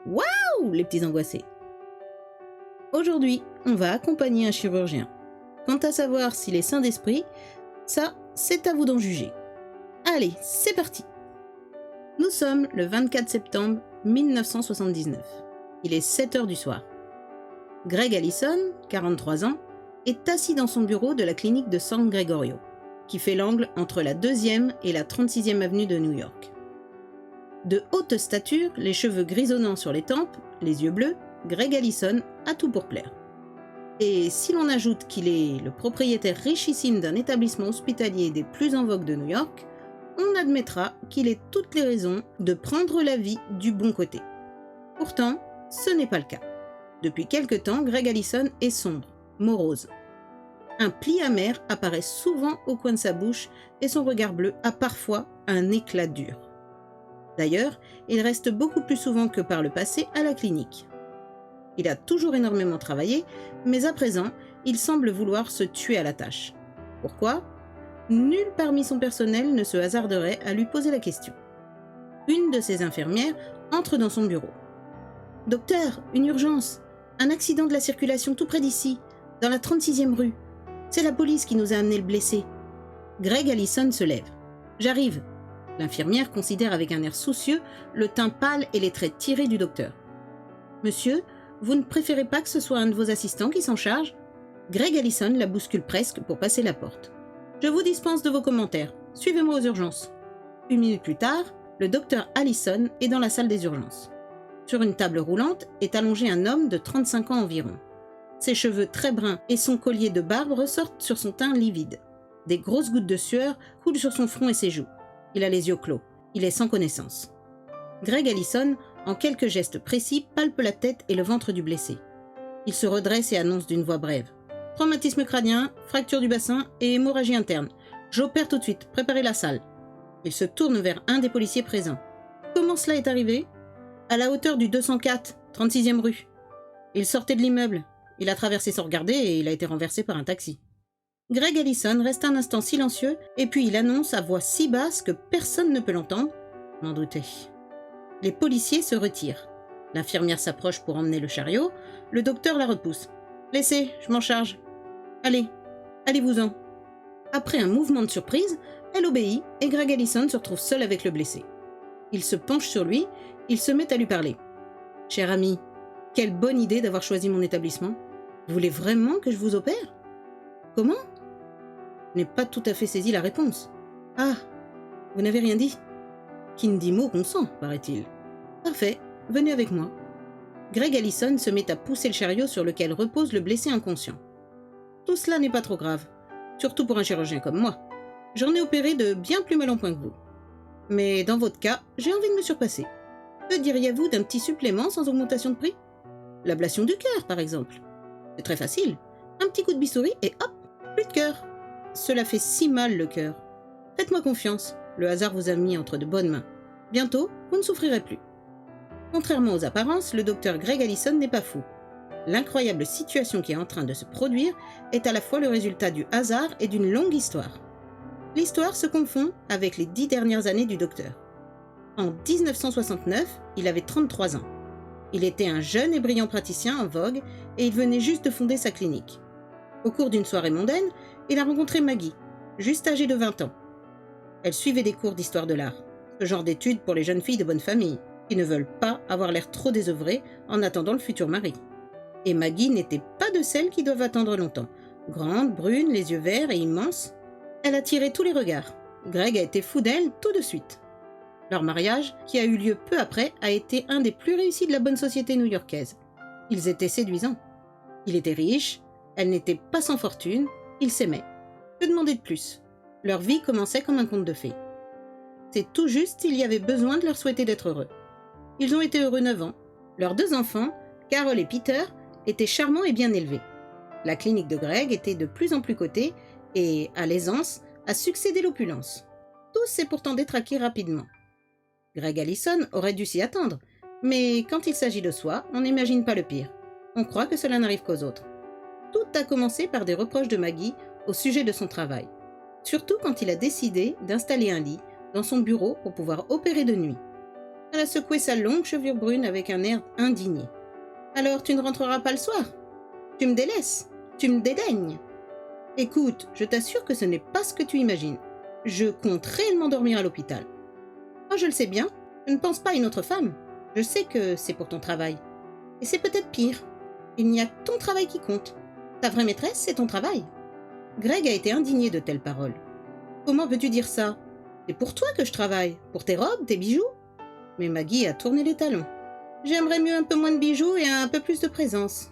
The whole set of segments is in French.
Waouh, les petits angoissés. Aujourd'hui, on va accompagner un chirurgien. Quant à savoir s'il est sain d'esprit, ça, c'est à vous d'en juger. Allez, c'est parti. Nous sommes le 24 septembre 1979. Il est 7 heures du soir. Greg Allison, 43 ans, est assis dans son bureau de la clinique de San Gregorio, qui fait l'angle entre la 2e et la 36e avenue de New York. De haute stature, les cheveux grisonnants sur les tempes, les yeux bleus, Greg Allison a tout pour plaire. Et si l'on ajoute qu'il est le propriétaire richissime d'un établissement hospitalier des plus en vogue de New York, on admettra qu'il ait toutes les raisons de prendre la vie du bon côté. Pourtant, ce n'est pas le cas. Depuis quelque temps, Greg Allison est sombre, morose. Un pli amer apparaît souvent au coin de sa bouche et son regard bleu a parfois un éclat dur. D'ailleurs, il reste beaucoup plus souvent que par le passé à la clinique. Il a toujours énormément travaillé, mais à présent, il semble vouloir se tuer à la tâche. Pourquoi ? Nul parmi son personnel ne se hasarderait à lui poser la question. Une de ses infirmières entre dans son bureau. « Docteur, une urgence. Un accident de la circulation tout près d'ici, dans la 36e rue. C'est la police qui nous a amené le blessé. » Greg Allison se lève. « J'arrive. » L'infirmière considère avec un air soucieux le teint pâle et les traits tirés du docteur. « Monsieur, vous ne préférez pas que ce soit un de vos assistants qui s'en charge ?» Greg Allison la bouscule presque pour passer la porte. « Je vous dispense de vos commentaires. Suivez-moi aux urgences. » Une minute plus tard, le docteur Allison est dans la salle des urgences. Sur une table roulante est allongé un homme de 35 ans environ. Ses cheveux très bruns et son collier de barbe ressortent sur son teint livide. Des grosses gouttes de sueur coulent sur son front et ses joues. Il a les yeux clos. Il est sans connaissance. Greg Allison, en quelques gestes précis, palpe la tête et le ventre du blessé. Il se redresse et annonce d'une voix brève. « Traumatisme crânien, fracture du bassin et hémorragie interne. J'opère tout de suite, préparez la salle. » Il se tourne vers un des policiers présents. « Comment cela est arrivé ?»« À la hauteur du 204, 36e rue. Il sortait de l'immeuble. Il a traversé sans regarder et il a été renversé par un taxi. » Greg Allison reste un instant silencieux et puis il annonce à voix si basse que personne ne peut l'entendre. « M'en doutais. » Les policiers se retirent. L'infirmière s'approche pour emmener le chariot. Le docteur la repousse. « Laissez, je m'en charge. Allez, allez-vous-en. » Après un mouvement de surprise, elle obéit et Greg Allison se retrouve seul avec le blessé. Il se penche sur lui, il se met à lui parler. « Cher ami, quelle bonne idée d'avoir choisi mon établissement. Vous voulez vraiment que je vous opère ? » « Comment ?» Je n'ai pas tout à fait saisi la réponse. « Ah, vous n'avez rien dit ? Qui ne dit mot consent, paraît-il. Parfait, venez avec moi. » Greg Allison se met à pousser le chariot sur lequel repose le blessé inconscient. Tout cela n'est pas trop grave, surtout pour un chirurgien comme moi. J'en ai opéré de bien plus mal en point que vous. Mais dans votre cas, j'ai envie de me surpasser. Que diriez-vous d'un petit supplément sans augmentation de prix ? L'ablation du cœur, par exemple. C'est très facile. Un petit coup de bistouri et hop, plus de cœur. Cela fait si mal le cœur. Faites-moi confiance, le hasard vous a mis entre de bonnes mains. Bientôt, vous ne souffrirez plus. Contrairement aux apparences, le docteur Greg Allison n'est pas fou. L'incroyable situation qui est en train de se produire est à la fois le résultat du hasard et d'une longue histoire. L'histoire se confond avec les 10 dernières années du docteur. En 1969, il avait 33 ans. Il était un jeune et brillant praticien en vogue et il venait juste de fonder sa clinique. Au cours d'une soirée mondaine, il a rencontré Maggie, juste âgée de 20 ans. Elle suivait des cours d'histoire de l'art, ce genre d'études pour les jeunes filles de bonne famille, qui ne veulent pas avoir l'air trop désœuvrées en attendant le futur mari. Et Maggie n'était pas de celles qui doivent attendre longtemps. Grande, brune, les yeux verts et immenses, elle attirait tous les regards. Greg a été fou d'elle tout de suite. Leur mariage, qui a eu lieu peu après, a été un des plus réussis de la bonne société new-yorkaise. Ils étaient séduisants. Il était riche, elle n'était pas sans fortune, ils s'aimaient. Que demander de plus ? Leur vie commençait comme un conte de fées. C'est tout juste s'il y avait besoin de leur souhaiter d'être heureux. Ils ont été heureux 9 ans. Leurs 2 enfants, Carol et Peter, étaient charmants et bien élevés. La clinique de Greg était de plus en plus cotée et, à l'aisance, a succédé l'opulence. Tout s'est pourtant détraqué rapidement. Greg Allison aurait dû s'y attendre, mais quand il s'agit de soi, on n'imagine pas le pire. On croit que cela n'arrive qu'aux autres. Tout a commencé par des reproches de Maggie au sujet de son travail, surtout quand il a décidé d'installer un lit dans son bureau pour pouvoir opérer de nuit. Elle a secoué sa longue chevelure brune avec un air indigné. « Alors tu ne rentreras pas le soir? Tu me délaisses? Tu me dédaignes? Écoute, je t'assure que ce n'est pas ce que tu imagines. Je compte réellement dormir à l'hôpital. Moi je le sais bien, je ne pense pas à une autre femme. Je sais que c'est pour ton travail. Et c'est peut-être pire. Il n'y a que ton travail qui compte. Ta vraie maîtresse, c'est ton travail. » Greg a été indigné de telles paroles. « Comment peux-tu dire ça? C'est pour toi que je travaille, pour tes robes, tes bijoux. » Mais Maggie a tourné les talons. « J'aimerais mieux un peu moins de bijoux et un peu plus de présence. »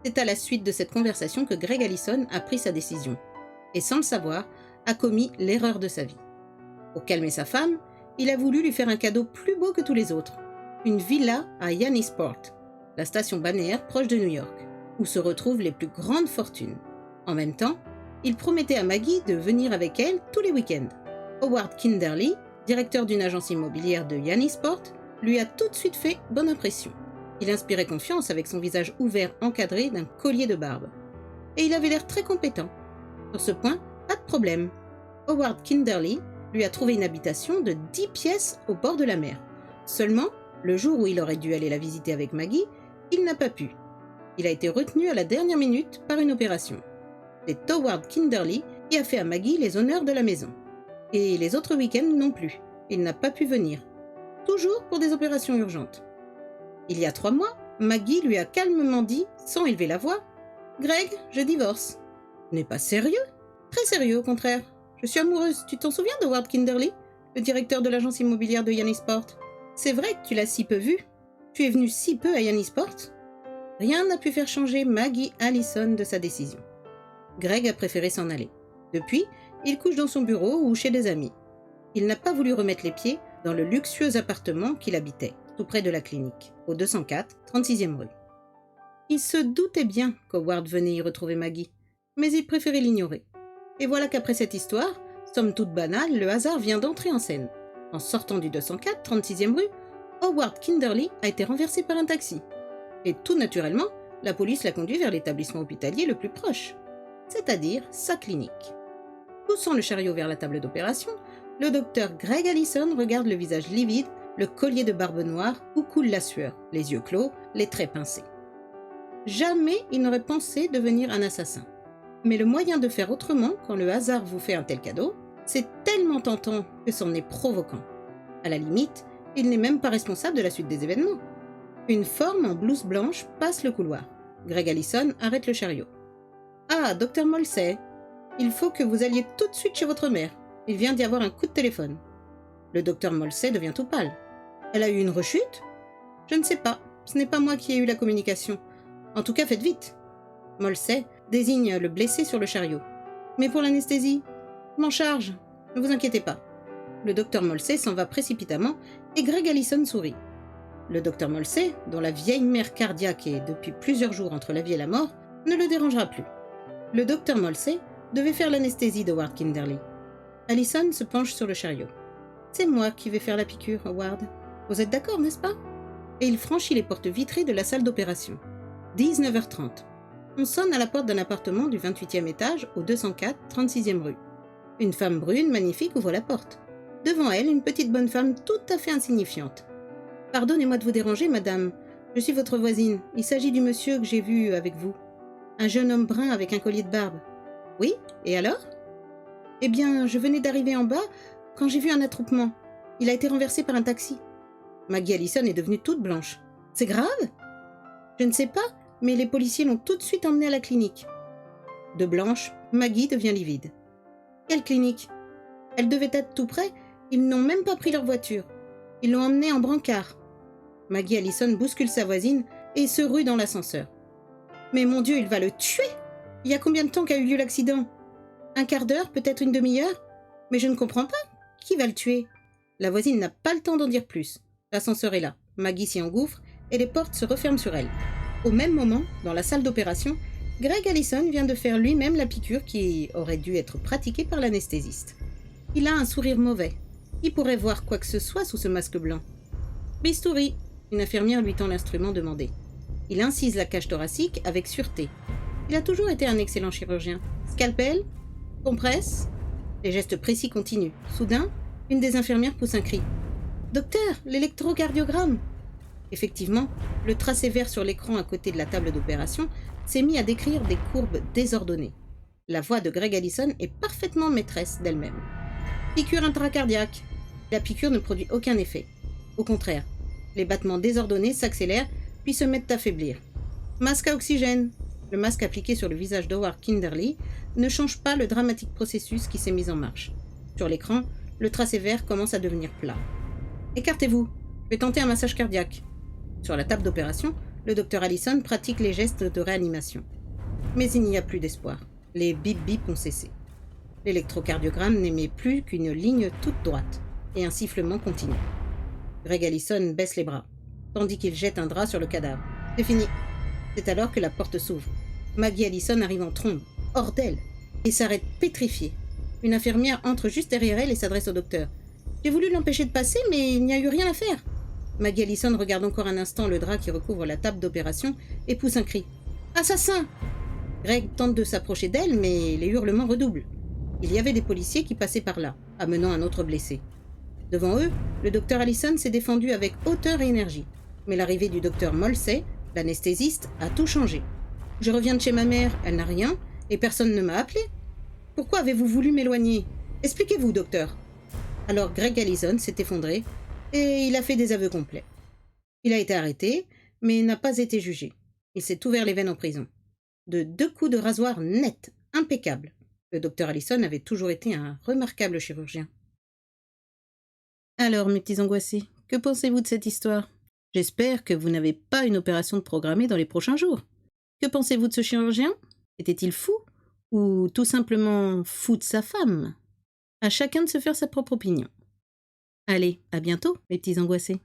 C'est à la suite de cette conversation que Greg Allison a pris sa décision, et sans le savoir, a commis l'erreur de sa vie. Pour calmer sa femme, il a voulu lui faire un cadeau plus beau que tous les autres, une villa à Yannisport, la station balnéaire proche de New York, où se retrouvent les plus grandes fortunes. En même temps, il promettait à Maggie de venir avec elle tous les week-ends. Howard Kinderly, directeur d'une agence immobilière de Yannisport, lui a tout de suite fait bonne impression. Il inspirait confiance avec son visage ouvert encadré d'un collier de barbe. Et il avait l'air très compétent. Sur ce point, pas de problème. Howard Kinderly lui a trouvé une habitation de 10 pièces au bord de la mer. Seulement, le jour où il aurait dû aller la visiter avec Maggie, il n'a pas pu. Il a été retenu à la dernière minute par une opération. C'est Howard Kinderly qui a fait à Maggie les honneurs de la maison. Et les autres week-ends non plus. Il n'a pas pu venir. Toujours pour des opérations urgentes. Il y a 3 mois, Maggie lui a calmement dit, sans élever la voix, « Greg, je divorce. » N'est pas sérieux? Très sérieux, au contraire. Je suis amoureuse. Tu t'en souviens de Howard Kinderly, le directeur de l'agence immobilière de Yannisport? C'est vrai que tu l'as si peu vu. Tu es venu si peu à Yannisport. Rien n'a pu faire changer Maggie Allison de sa décision. Greg a préféré s'en aller. Depuis, il couche dans son bureau ou chez des amis. Il n'a pas voulu remettre les pieds dans le luxueux appartement qu'il habitait, tout près de la clinique, au 204, 36e rue. Il se doutait bien qu'Howard venait y retrouver Maggie, mais il préférait l'ignorer. Et voilà qu'après cette histoire, somme toute banale, le hasard vient d'entrer en scène. En sortant du 204, 36e rue, Howard Kinderly a été renversé par un taxi. Et tout naturellement, la police l'a conduit vers l'établissement hospitalier le plus proche, c'est-à-dire sa clinique. Poussant le chariot vers la table d'opération, le docteur Greg Allison regarde le visage livide, le collier de barbe noire où coule la sueur, les yeux clos, les traits pincés. Jamais il n'aurait pensé devenir un assassin. Mais le moyen de faire autrement quand le hasard vous fait un tel cadeau, c'est tellement tentant que c'en est provoquant. À la limite, il n'est même pas responsable de la suite des événements. Une forme en blouse blanche passe le couloir. Greg Allison arrête le chariot. « Ah, docteur Molsey, il faut que vous alliez tout de suite chez votre mère. Il vient d'y avoir un coup de téléphone. » Le docteur Molsey devient tout pâle. « Elle a eu une rechute? » « Je ne sais pas. Ce n'est pas moi qui ai eu la communication. En tout cas, faites vite. » Molsey désigne le blessé sur le chariot. « Mais pour l'anesthésie, je m'en charge. Ne vous inquiétez pas. » Le docteur Molsey s'en va précipitamment et Greg Allison sourit. Le docteur Molsey, dont la vieille mère cardiaque est depuis plusieurs jours entre la vie et la mort, ne le dérangera plus. Le docteur Molsey devait faire l'anesthésie de Howard Kinderly. Allison se penche sur le chariot. « C'est moi qui vais faire la piqûre, Howard. Vous êtes d'accord, n'est-ce pas ?» Et il franchit les portes vitrées de la salle d'opération. 19h30. On sonne à la porte d'un appartement du 28e étage au 204, 36e rue. Une femme brune, magnifique, ouvre la porte. Devant elle, une petite bonne femme tout à fait insignifiante. « Pardonnez-moi de vous déranger, madame. Je suis votre voisine. Il s'agit du monsieur que j'ai vu avec vous. Un jeune homme brun avec un collier de barbe. »« Oui, et alors ?»« Eh bien, je venais d'arriver en bas quand j'ai vu un attroupement. Il a été renversé par un taxi. » Maggie Allison est devenue toute blanche. « C'est grave ?»« Je ne sais pas, mais les policiers l'ont tout de suite emmené à la clinique. » De blanche, Maggie devient livide. « Quelle clinique ? Elle devait être tout près. Ils n'ont même pas pris leur voiture. Ils l'ont emmenée en brancard. » Maggie Allison bouscule sa voisine et se rue dans l'ascenseur. « Mais mon Dieu, il va le tuer ! Il y a combien de temps qu'a eu lieu l'accident ? Un quart d'heure, peut-être une demi-heure ? Mais je ne comprends pas. Qui va le tuer ?» La voisine n'a pas le temps d'en dire plus. L'ascenseur est là. Maggie s'y engouffre et les portes se referment sur elle. Au même moment, dans la salle d'opération, Greg Allison vient de faire lui-même la piqûre qui aurait dû être pratiquée par l'anesthésiste. Il a un sourire mauvais. Qui pourrait voir quoi que ce soit sous ce masque blanc ? Bistouri, une infirmière lui tend l'instrument demandé. Il incise la cage thoracique avec sûreté. Il a toujours été un excellent chirurgien. Scalpel ? Compresse ? Les gestes précis continuent. Soudain, une des infirmières pousse un cri. « Docteur, l'électrocardiogramme !» Effectivement, le tracé vert sur l'écran à côté de la table d'opération s'est mis à décrire des courbes désordonnées. La voix de Greg Allison est parfaitement maîtresse d'elle-même. Piqûre intracardiaque. La piqûre ne produit aucun effet. Au contraire, les battements désordonnés s'accélèrent puis se mettent à faiblir. Masque à oxygène. Le masque appliqué sur le visage d'Howard Kinderly ne change pas le dramatique processus qui s'est mis en marche. Sur l'écran, le tracé vert commence à devenir plat. Écartez-vous, je vais tenter un massage cardiaque. Sur la table d'opération, le docteur Allison pratique les gestes de réanimation. Mais il n'y a plus d'espoir. Les bip-bip ont cessé. L'électrocardiogramme n'émet plus qu'une ligne toute droite et un sifflement continu. Greg Allison baisse les bras, tandis qu'il jette un drap sur le cadavre. C'est fini. C'est alors que la porte s'ouvre. Maggie Allison arrive en trombe, hors d'elle, et s'arrête pétrifiée. Une infirmière entre juste derrière elle et s'adresse au docteur. « J'ai voulu l'empêcher de passer, mais il n'y a eu rien à faire. » Maggie Allison regarde encore un instant le drap qui recouvre la table d'opération et pousse un cri. « Assassin !» Greg tente de s'approcher d'elle, mais les hurlements redoublent. Il y avait des policiers qui passaient par là, amenant un autre blessé. Devant eux, le docteur Allison s'est défendu avec hauteur et énergie. Mais l'arrivée du docteur Molsey, l'anesthésiste, a tout changé. « Je reviens de chez ma mère, elle n'a rien, et personne ne m'a appelé. Pourquoi avez-vous voulu m'éloigner? Expliquez-vous, docteur. » Alors Greg Allison s'est effondré, et il a fait des aveux complets. Il a été arrêté, mais n'a pas été jugé. Il s'est ouvert les veines en prison. De 2 coups de rasoir nets, impeccables. Le docteur Allison avait toujours été un remarquable chirurgien. Alors, mes petits angoissés, que pensez-vous de cette histoire? J'espère que vous n'avez pas une opération de programmée dans les prochains jours. Que pensez-vous de ce chirurgien? Était-il fou? Ou tout simplement fou de sa femme? À chacun de se faire sa propre opinion. Allez, à bientôt, mes petits angoissés.